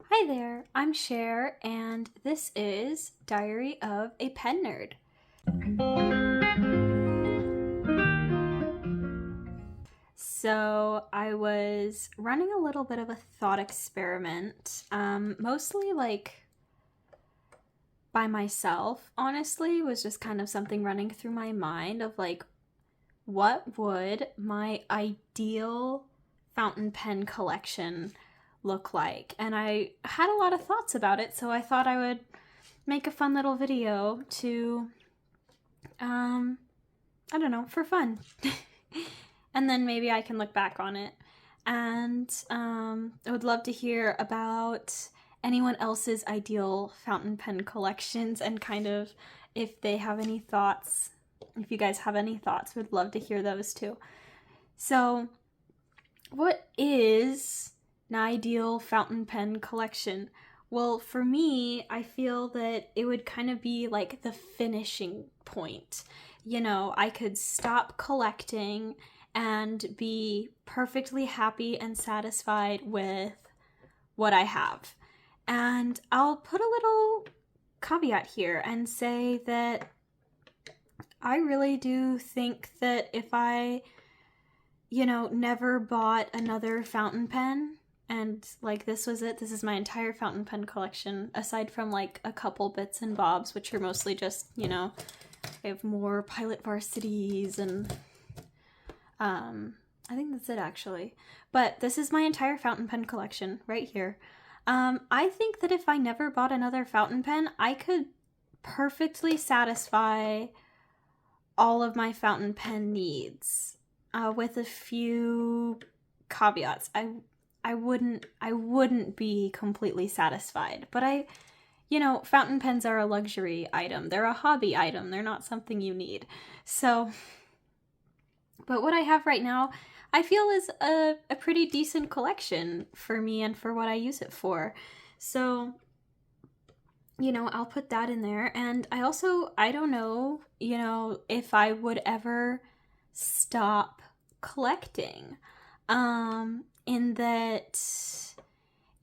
Hi there, I'm Cher, and this is Diary of a Pen Nerd. So, I was running a little bit of a thought experiment, mostly like by myself, honestly, was just kind of something running through my mind of like, what would my ideal fountain pen collection look like? And I had a lot of thoughts about it, so I thought I would make a fun little video to, I don't know, for fun. And then maybe I can look back on it. And I would love to hear about anyone else's ideal fountain pen collections and kind of if they have any thoughts. If you guys have any thoughts, would love to hear those too. So, what is an ideal fountain pen collection? Well, for me, I feel that it would kind of be like the finishing point. You know, I could stop collecting and be perfectly happy and satisfied with what I have. And I'll put a little caveat here and say that I really do think that if I, never bought another fountain pen, and like this was it, this is my entire fountain pen collection, aside from like a couple bits and bobs, which are mostly just, I have more Pilot Varsities and I think that's it actually. But this is my entire fountain pen collection right here. I think that if I never bought another fountain pen, I could perfectly satisfy all of my fountain pen needs, with a few caveats. I wouldn't be completely satisfied, but fountain pens are a luxury item. They're a hobby item. They're not something you need. So, but what I have right now, I feel is a pretty decent collection for me and for what I use it for. So, I'll put that in there. And I don't know, if I would ever stop collecting. In that,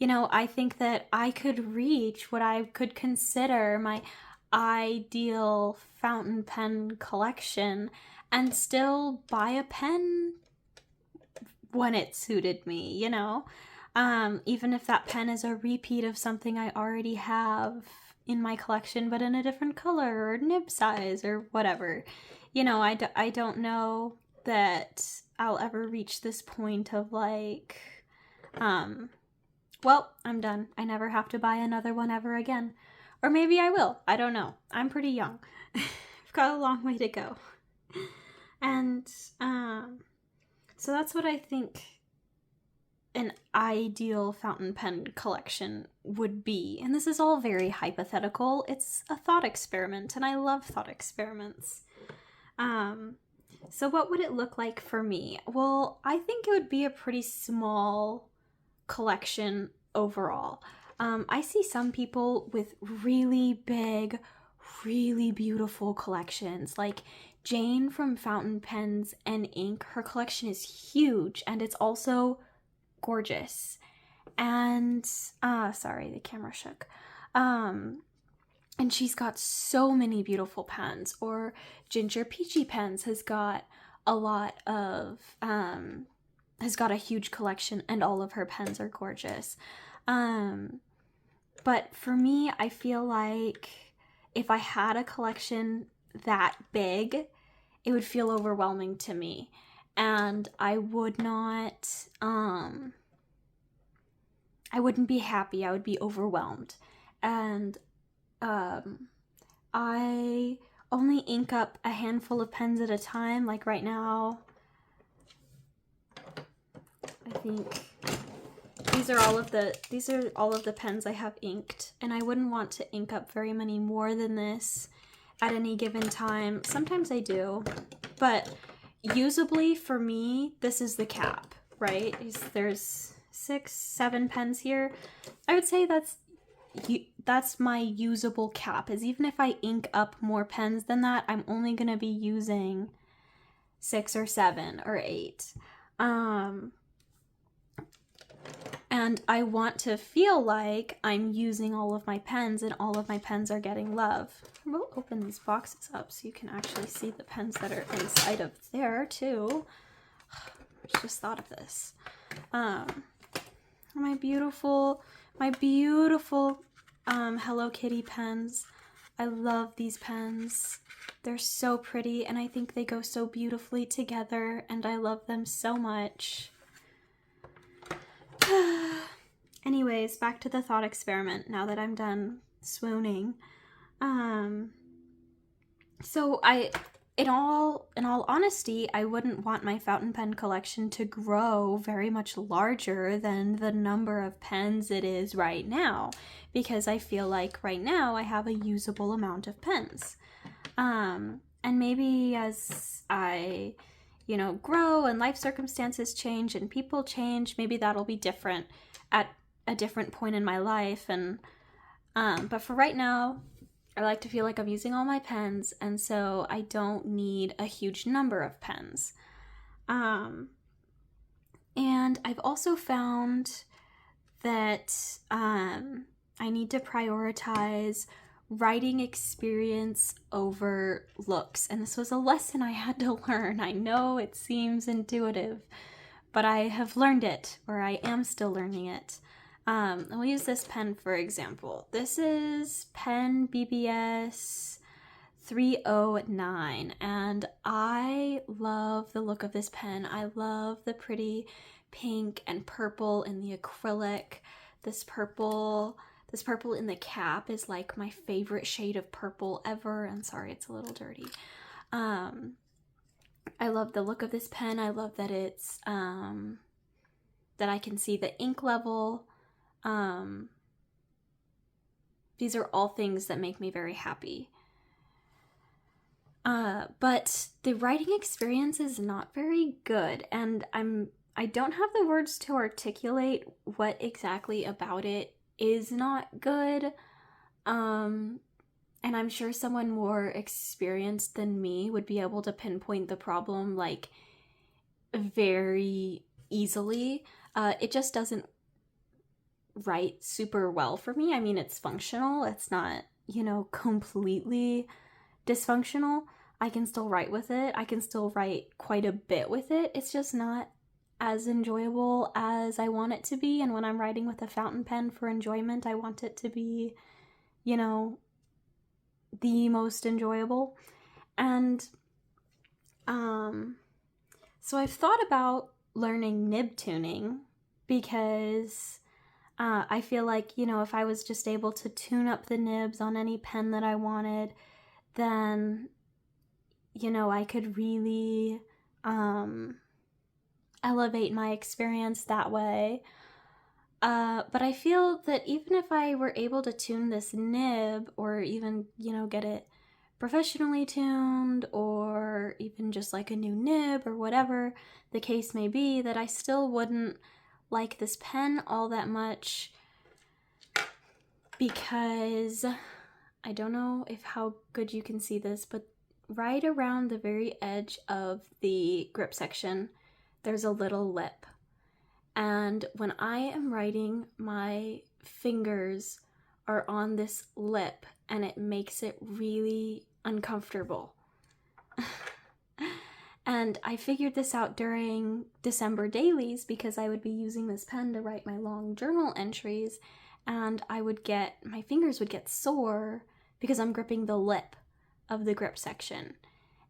I think that I could reach what I could consider my ideal fountain pen collection and still buy a pen when it suited me, even if that pen is a repeat of something I already have in my collection, but in a different color or nib size or whatever. I don't know that I'll ever reach this point of like, well, I'm done. I never have to buy another one ever again. Or maybe I will. I don't know. I'm pretty young. I've got a long way to go. And so that's what I think an ideal fountain pen collection would be. And this is all very hypothetical. It's a thought experiment, and I love thought experiments. So what would it look like for me? Well, I think it would be a pretty small collection overall. I see some people with really big, really beautiful collections. Like Jane from Fountain Pens and Ink, her collection is huge and it's also gorgeous. And sorry, the camera shook. And she's got so many beautiful pens. Or Ginger Peachy Pens has got a lot of has got a huge collection, and all of her pens are gorgeous. But for me, I feel like if I had a collection that big, it would feel overwhelming to me. And I would not, I wouldn't be happy. I would be overwhelmed. And I only ink up a handful of pens at a time. Like right now, I think these are all of the pens I have inked, and I wouldn't want to ink up very many more than this at any given time. Sometimes I do, but usably for me, this is the cap, right? There's 6, 7 pens here. I would say that's my usable cap, is even if I ink up more pens than that, I'm only gonna be using 6 or 7 or 8. And I want to feel like I'm using all of my pens and all of my pens are getting love. We'll open these boxes up so you can actually see the pens that are inside of there too. I just thought of this. My beautiful Hello Kitty pens. I love these pens. They're so pretty and I think they go so beautifully together and I love them so much. Anyways, back to the thought experiment now that I'm done swooning. So in all honesty, I wouldn't want my fountain pen collection to grow very much larger than the number of pens it is right now, because I feel like right now I have a usable amount of pens. And maybe as I, grow and life circumstances change and people change, maybe that'll be different at a different point in my life. And but for right now, I like to feel like I'm using all my pens, and so I don't need a huge number of pens. And I've also found that I need to prioritize writing experience over looks. And this was a lesson I had to learn. I know it seems intuitive, but I have learned it, or I am still learning it. I'll use this pen for example. This is pen BBS 309, and I love the look of this pen. I love the pretty pink and purple in the acrylic. This purple in the cap is like my favorite shade of purple ever. And sorry, it's a little dirty. I love the look of this pen. I love that it's that I can see the ink level. These are all things that make me very happy. But the writing experience is not very good, and I don't have the words to articulate what exactly about it is not good. And I'm sure someone more experienced than me would be able to pinpoint the problem like very easily. It just doesn't write super well for me. I mean, it's functional. It's not, completely dysfunctional. I can still write with it. I can still write quite a bit with it. It's just not as enjoyable as I want it to be. And when I'm writing with a fountain pen for enjoyment, I want it to be, the most enjoyable. And so I've thought about learning nib tuning because I feel like, if I was just able to tune up the nibs on any pen that I wanted, then, I could really elevate my experience that way. But I feel that even if I were able to tune this nib, or even, get it professionally tuned, or even just like a new nib or whatever the case may be, that I still wouldn't like this pen all that much, because I don't know how good you can see this, but right around the very edge of the grip section, there's a little lip. And when I am writing, my fingers are on this lip and it makes it really uncomfortable. And I figured this out during December dailies because I would be using this pen to write my long journal entries, and my fingers would get sore because I'm gripping the lip of the grip section.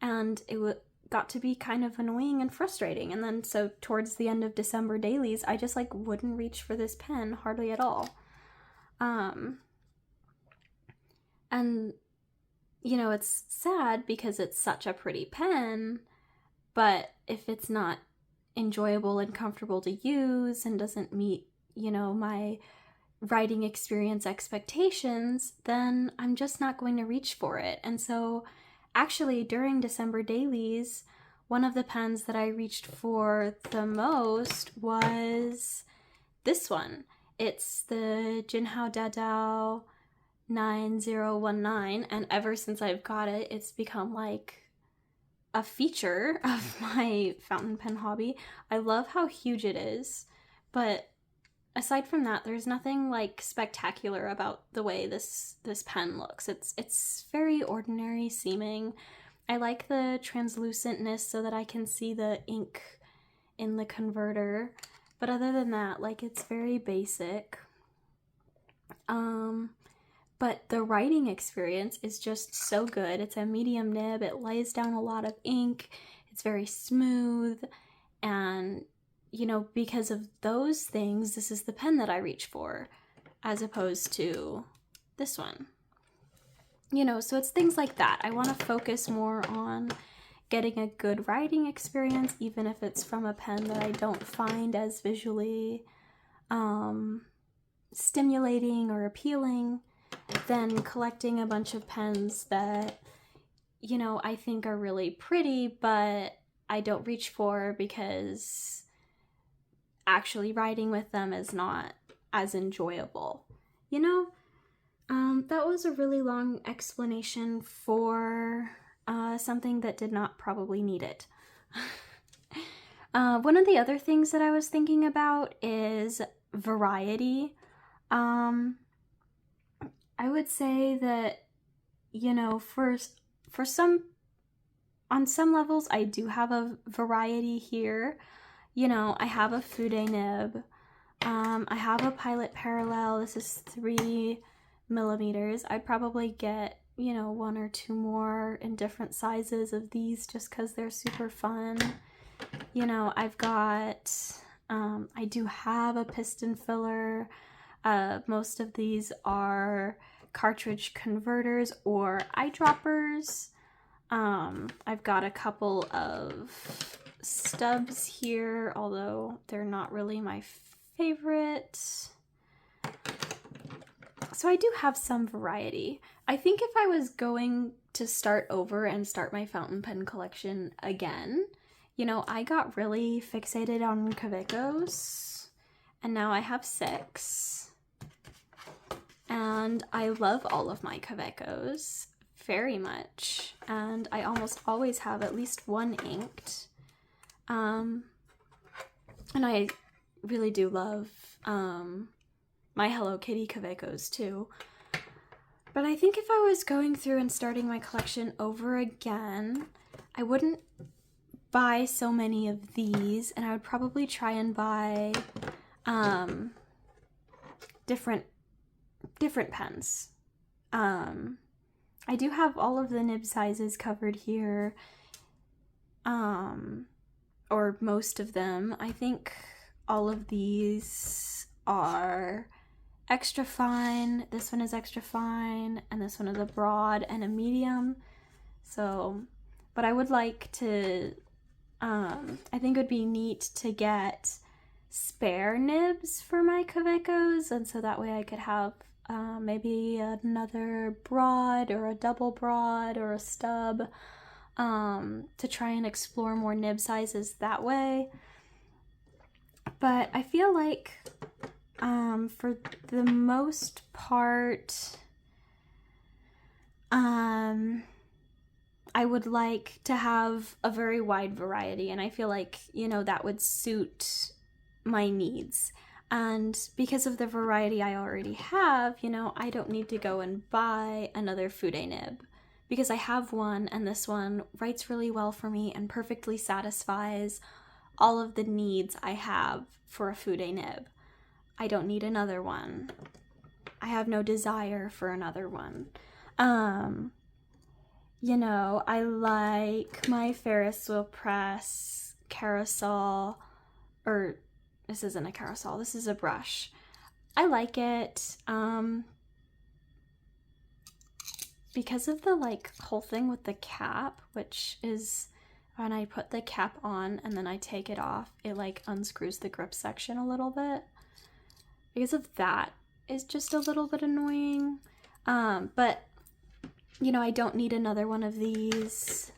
And it got to be kind of annoying and frustrating. And then so towards the end of December dailies, I just wouldn't reach for this pen hardly at all. And it's sad because it's such a pretty pen, but if it's not enjoyable and comfortable to use and doesn't meet, my writing experience expectations, then I'm just not going to reach for it. And so actually during December dailies, one of the pens that I reached for the most was this one. It's the Jinhao Dadao 9019, and ever since I've got it, it's become like a feature of my fountain pen hobby. I love how huge it is, but aside from that, there's nothing like spectacular about the way this pen looks. It's very ordinary seeming. I like the translucentness so that I can see the ink in the converter. But other than that, like, it's very basic. But the writing experience is just so good. It's a medium nib. It lays down a lot of ink. It's very smooth. And, you know, because of those things, this is the pen that I reach for, as opposed to this one. You know, so it's things like that. I want to focus more on getting a good writing experience, even if it's from a pen that I don't find as visually stimulating or appealing, than collecting a bunch of pens that, you know, I think are really pretty, but I don't reach for because actually writing with them is not as enjoyable, you know? That was a really long explanation for something that did not probably need it. One of the other things that I was thinking about is variety. I would say that, you know, for some, on some levels, I do have a variety here. You know, I have a Fude nib. I have a Pilot Parallel. This is 3mm. I'd probably get, you know, 1 or 2 more in different sizes of these just because they're super fun. You know, I've got, I do have a piston filler. Most of these are cartridge converters or eyedroppers. I've got a couple of stubs here, although they're not really my favorite. So I do have some variety. I think if I was going to start over and start my fountain pen collection again, you know, I got really fixated on Kavecos, and now I have 6. And I love all of my Kavecos very much, and I almost always have at least 1 inked. And I really do love my Hello Kitty Kavecos too. But I think if I was going through and starting my collection over again, I wouldn't buy so many of these, and I would probably try and buy different pens. I do have all of the nib sizes covered here, or most of them. I think all of these are extra fine. This one is extra fine, and this one is a broad and a medium. So, but I would like to, I think it would be neat to get spare nibs for my Kavecos, and so that way I could have maybe another broad or a double broad or a stub, to try and explore more nib sizes that way. But I feel like for the most part, I would like to have a very wide variety, and I feel like, you know, that would suit my needs. And because of the variety I already have, you know, I don't need to go and buy another Fude nib, because I have one, and this one writes really well for me and perfectly satisfies all of the needs I have for a Fude nib. I don't need another one. I have no desire for another one. You know, I like my Ferris wheel press carousel, or this isn't a carousel, this is a brush. I like it because of the like whole thing with the cap, which is when I put the cap on and then I take it off, it like unscrews the grip section a little bit. Because of that, it's just a little bit annoying. But you know, I don't need another one of these.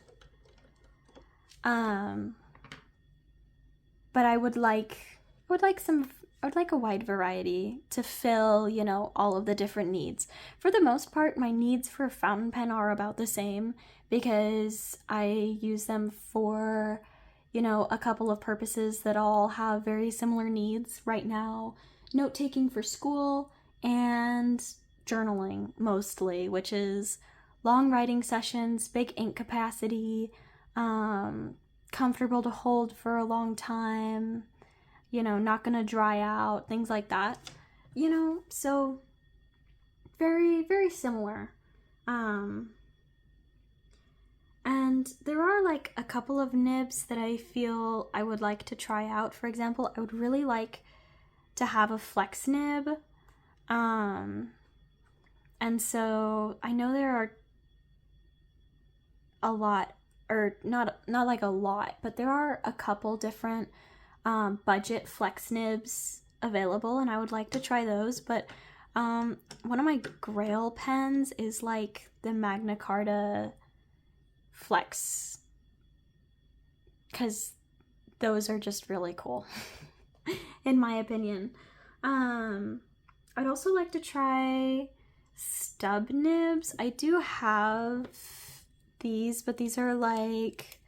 But I would like a wide variety to fill, you know, all of the different needs. For the most part, my needs for a fountain pen are about the same, because I use them for, you know, a couple of purposes that all have very similar needs. Right now, note-taking for school and journaling mostly, which is long writing sessions, big ink capacity, comfortable to hold for a long time, not gonna dry out, things like that. So very, very similar. And there are like a couple of nibs that I feel I would like to try out. For example, I would really like to have a flex nib. And so I know there are a lot, or not like a lot, but there are a couple different budget flex nibs available, and I would like to try those. But one of my grail pens is like the Magna Carta Flex, because those are just really cool in my opinion. I'd also like to try stub nibs. I do have these, but these are like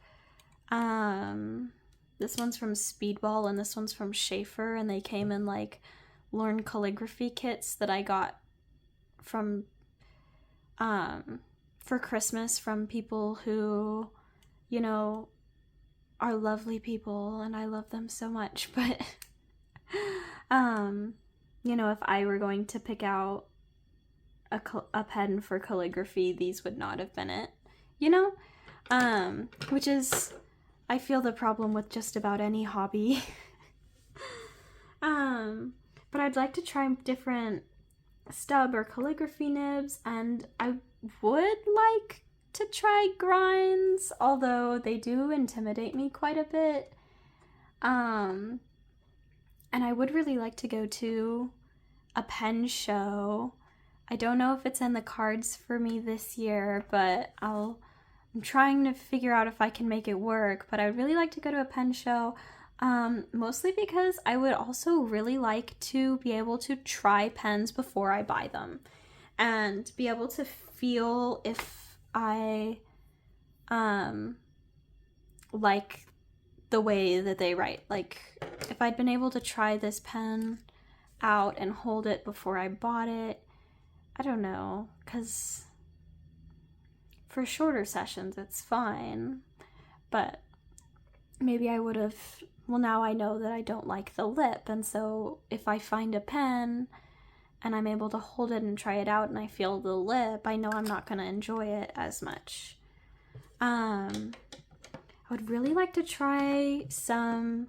this one's from Speedball and this one's from Schaefer, and they came in like Learn Calligraphy kits that I got from for Christmas from people who, are lovely people, and I love them so much. But if I were going to pick out a pen for calligraphy, these would not have been it, which is, I feel, the problem with just about any hobby. But I'd like to try different stub or calligraphy nibs, and I would like to try grinds, although they do intimidate me quite a bit. And I would really like to go to a pen show. I don't know if it's in the cards for me this year, but I'm trying to figure out if I can make it work. But I would really like to go to a pen show, mostly because I would also really like to be able to try pens before I buy them and be able to feel if I like the way that they write. Like, if I'd been able to try this pen out and hold it before I bought it, I don't know, because for shorter sessions it's fine, but maybe I would have, well, now I know that I don't like the lip, and so if I find a pen and I'm able to hold it and try it out and I feel the lip, I know I'm not going to enjoy it as much. I would really like to try some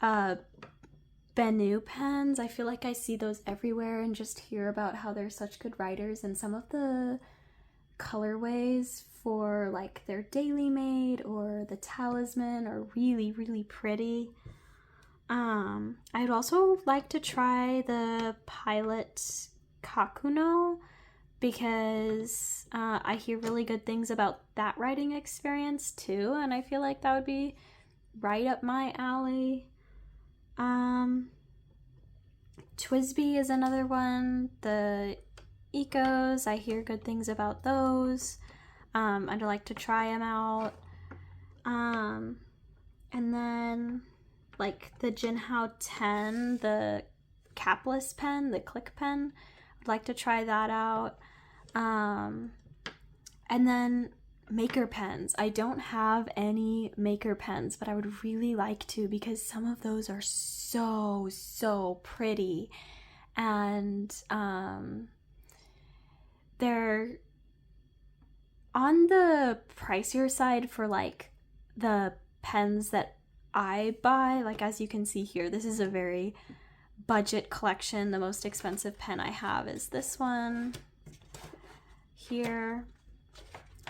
Benu pens. I feel like I see those everywhere and just hear about how they're such good writers, and some of the colorways for like their Daily Made or the Talisman are really, really pretty. I'd also like to try the Pilot Kakuno, because I hear really good things about that writing experience too, and I feel like that would be right up my alley. Twisby is another one. The Ecos, I hear good things about those. I'd like to try them out. And then like the Jinhao 10, the capless pen, the click pen, I'd like to try that out. And then maker pens. I don't have any maker pens, but I would really like to, because some of those are so pretty, and they're on the pricier side for like the pens that I buy. Like, as you can see here, this is a very budget collection. The most expensive pen I have is this one here.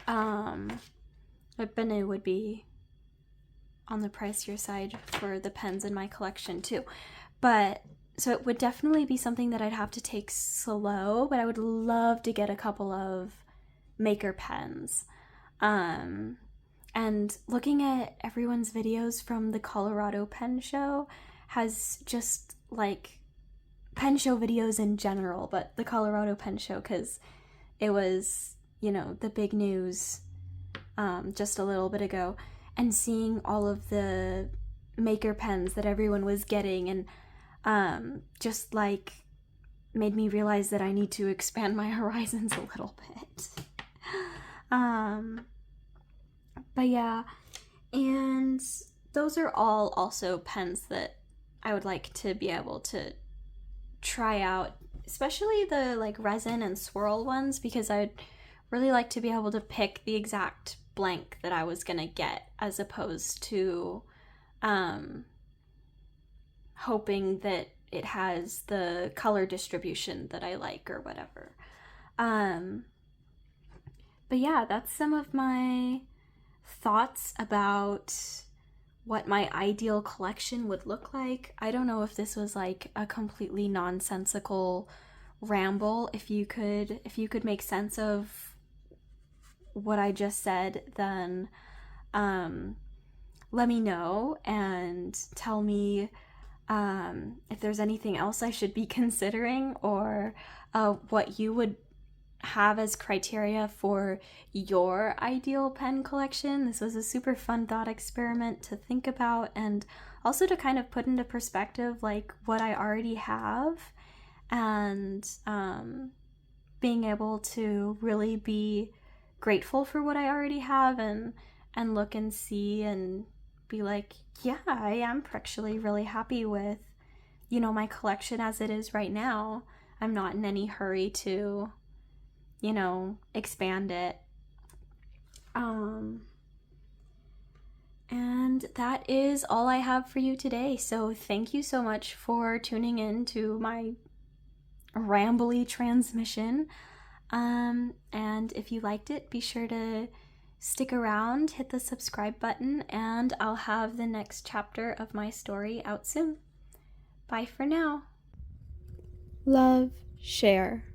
But Benu would be on the pricier side for the pens in my collection too. But so it would definitely be something that I'd have to take slow, but I would love to get a couple of maker pens. And looking at everyone's videos from the Colorado Pen Show has just like pen show videos in general, but the Colorado Pen Show, because it was, the big news just a little bit ago, and seeing all of the maker pens that everyone was getting, and just like made me realize that I need to expand my horizons a little bit. But yeah, and those are all also pens that I would like to be able to try out, especially the like resin and swirl ones, because I'd really like to be able to pick the exact blank that I was gonna get, as opposed to hoping that it has the color distribution that I like or whatever. But yeah, that's some of my thoughts about what my ideal collection would look like. I don't know if this was like a completely nonsensical ramble. If you could make sense of what I just said, then let me know and tell me if there's anything else I should be considering, or what you would have as criteria for your ideal pen collection. This was a super fun thought experiment to think about, and also to kind of put into perspective like what I already have, and being able to really be grateful for what I already have, and look and see and be like, yeah, I am actually really happy with, you know, my collection as it is right now. I'm not in any hurry to, you know, expand it. And that is all I have for you today. So thank you so much for tuning in to my rambly transmission. And if you liked it, be sure to stick around, hit the subscribe button, and I'll have the next chapter of my story out soon. Bye for now. Love, share.